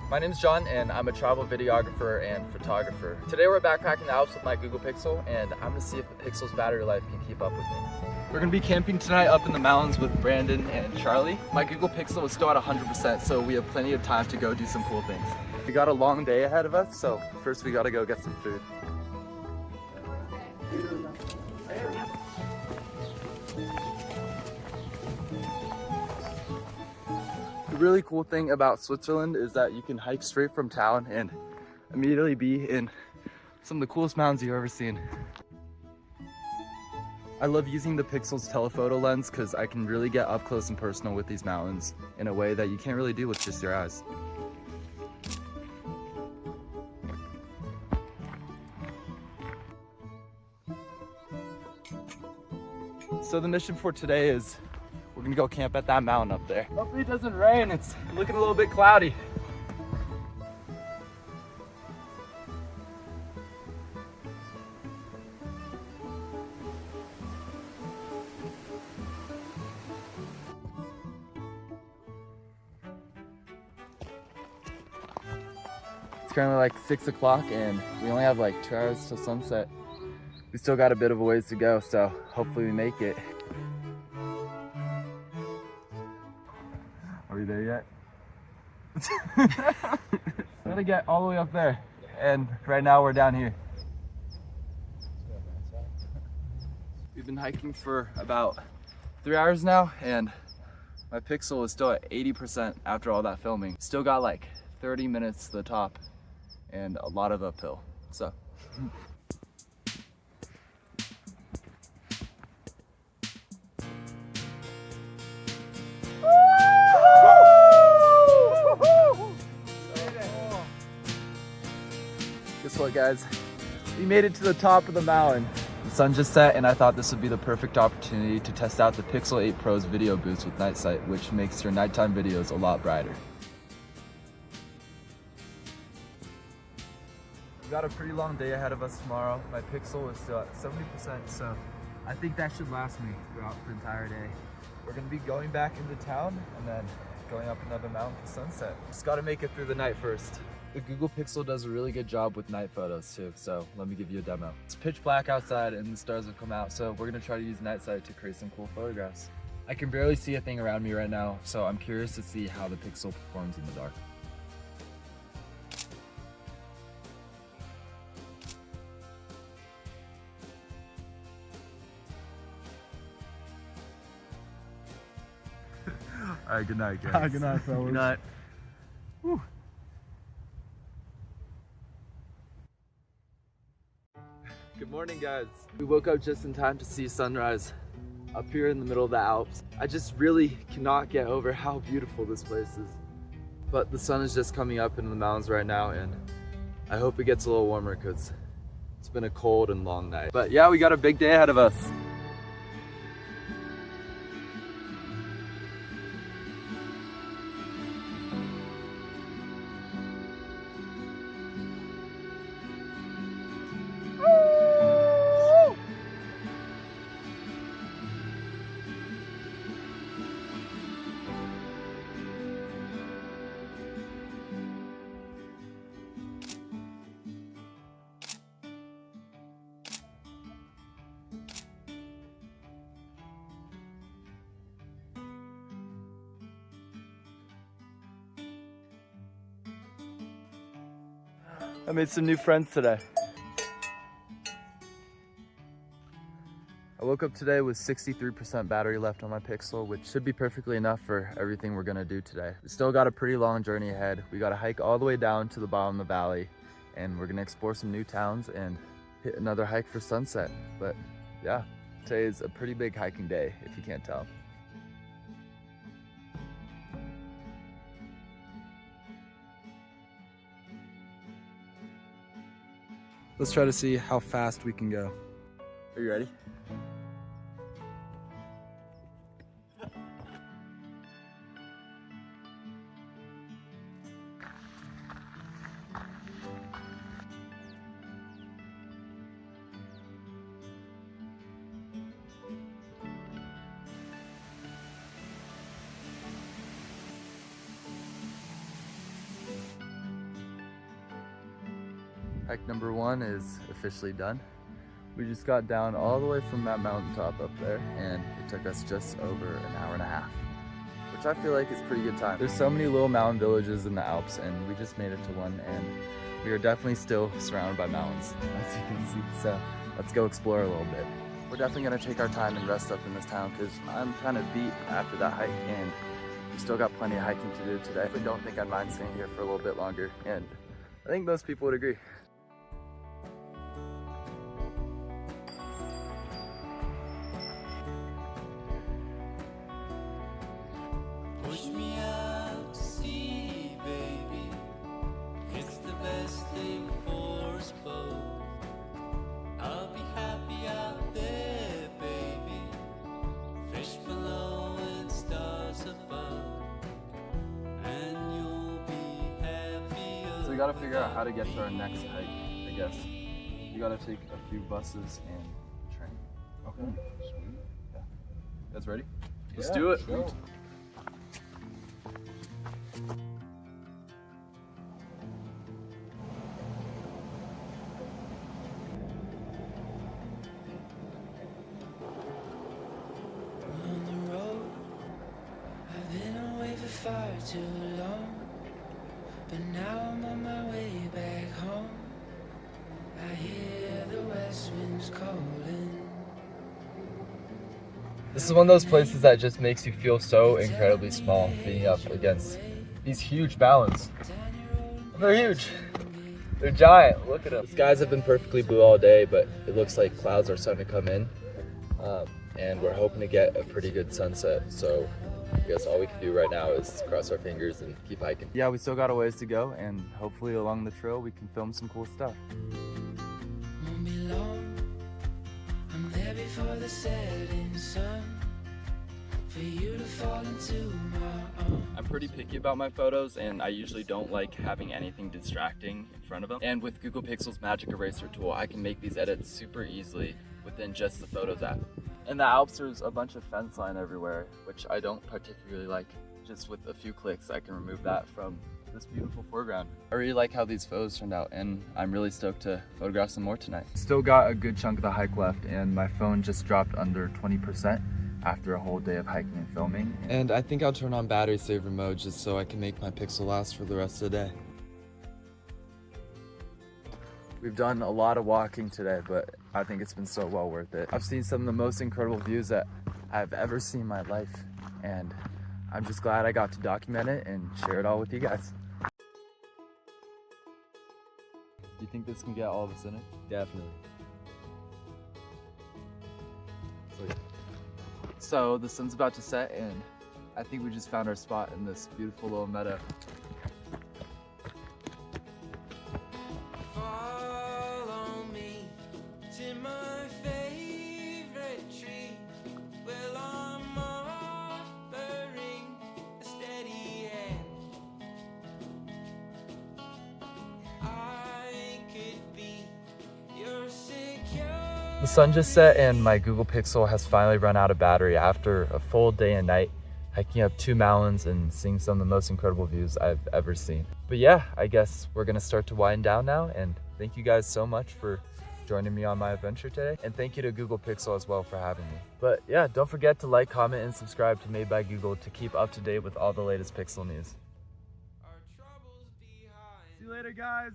My name's John and I'm a travel videographer and photographer. Today we're backpacking the Alps with my Google Pixel and I'm gonna see if the Pixel's battery life can keep up with me. We're gonna be camping tonight up in the mountains with Brandon and Charlie. My Google Pixel is still at 100%, so we have plenty of time to go do some cool things. We got a long day ahead of us, so first we gotta go get some food. The really cool thing about Switzerland is that you can hike straight from town and immediately be in some of the coolest mountains you've ever seen. I love using the Pixel's telephoto lens because I can really get up close and personal with these mountains in a way that you can't really do with just your eyes. So the mission for today is we're gonna go camp at that mountain up there. Hopefully it doesn't rain, it's looking a little bit cloudy. It's currently like 6 o'clock and we only have like 2 hours till sunset. We still got a bit of a ways to go, so hopefully we make it. Are we there yet? Gotta get all the way up there, and right now we're down here. We've been hiking for about 3 hours now, and my Pixel is still at 80% after all that filming. Still got like 30 minutes to the top and a lot of uphill, so. Guess what, guys? We made it to the top of the mountain. The sun just set and I thought this would be the perfect opportunity to test out the Pixel 8 Pro's video boost with night sight, which makes your nighttime videos a lot brighter. We got a pretty long day ahead of us tomorrow. My Pixel is still at 70%, so I think that should last me throughout the entire day. We're gonna be going back into town and then going up another mountain for sunset. Just gotta make it through the night first. The Google Pixel does a really good job with night photos too, so let me give you a demo. It's pitch black outside and the stars have come out, so we're gonna try to use night sight to create some cool photographs. I can barely see a thing around me right now, so I'm curious to see how the Pixel performs in the dark. All right, good night, guys. Good night, fellas. Good night. Whew. Good morning, guys. We woke up just in time to see sunrise up here in the middle of the Alps. I just really cannot get over how beautiful this place is. But the sun is just coming up into the mountains right now, and I hope it gets a little warmer because it's been a cold and long night. But yeah, we got a big day ahead of us. I made some new friends today. I woke up today with 63% battery left on my Pixel, which should be perfectly enough for everything we're gonna do today. We still got a pretty long journey ahead. We gotta hike all the way down to the bottom of the valley, and we're gonna explore some new towns and hit another hike for sunset. But yeah, today is a pretty big hiking day, if you can't tell. Let's try to see how fast we can go. Are you ready? Hike number 1 is officially done. We just got down all the way from that mountaintop up there, and it took us just over an hour and a half, which I feel like is pretty good time. There's so many little mountain villages in the Alps, and we just made it to one, and we are definitely still surrounded by mountains, as you can see. So let's go explore a little bit. We're definitely gonna take our time and rest up in this town because I'm kind of beat after that hike, and we still got plenty of hiking to do today. I don't think I'd mind staying here for a little bit longer, and I think most people would agree. Push me out to sea, baby. It's the best thing for us both. I'll be happy out there, baby. Fish below and stars above. And you'll be happier. So we gotta figure out how to get to our next hike, I guess. We gotta take a few buses and train. Okay. Sweet. Yeah. You guys ready? Let's do it. Go. On the road, I've been away for far too long, but now I'm on my way back home. I hear the west winds calling. This is one of those places that just makes you feel so incredibly small, being up against these huge mountains. They're huge. They're giant. Look at them. The skies have been perfectly blue all day, but it looks like clouds are starting to come in. And we're hoping to get a pretty good sunset. So I guess all we can do right now is cross our fingers and keep hiking. Yeah, we still got a ways to go, and hopefully along the trail we can film some cool stuff. Won't be long. I'm there before the setting sun. For you to fall into my arms. I'm pretty picky about my photos, and I usually don't like having anything distracting in front of them. And with Google Pixel's Magic Eraser tool, I can make these edits super easily within just the Photos app. In the Alps, there's a bunch of fence line everywhere, which I don't particularly like. Just with a few clicks, I can remove that from this beautiful foreground. I really like how these photos turned out, and I'm really stoked to photograph some more tonight. Still got a good chunk of the hike left, and my phone just dropped under 20% after a whole day of hiking and filming. And I think I'll turn on battery saver mode just so I can make my Pixel last for the rest of the day. We've done a lot of walking today, but I think it's been so well worth it. I've seen some of the most incredible views that I've ever seen in my life, and I'm just glad I got to document it and share it all with you guys. Do you think this can get all of us in it? Definitely. So the sun's about to set, and I think we just found our spot in this beautiful little meadow. Follow me to my favorite tree. Well, I'm offering a steady hand. I could be your secure. The sun just set, and my Google Pixel has finally run out of battery after a full day and night hiking up 2 mountains and seeing some of the most incredible views I've ever seen. But yeah, I guess we're gonna start to wind down now, and thank you guys so much for joining me on my adventure today, and thank you to Google Pixel as well for having me. But yeah, don't forget to like, comment, and subscribe to Made by Google to keep up to date with all the latest Pixel news. See you later, guys.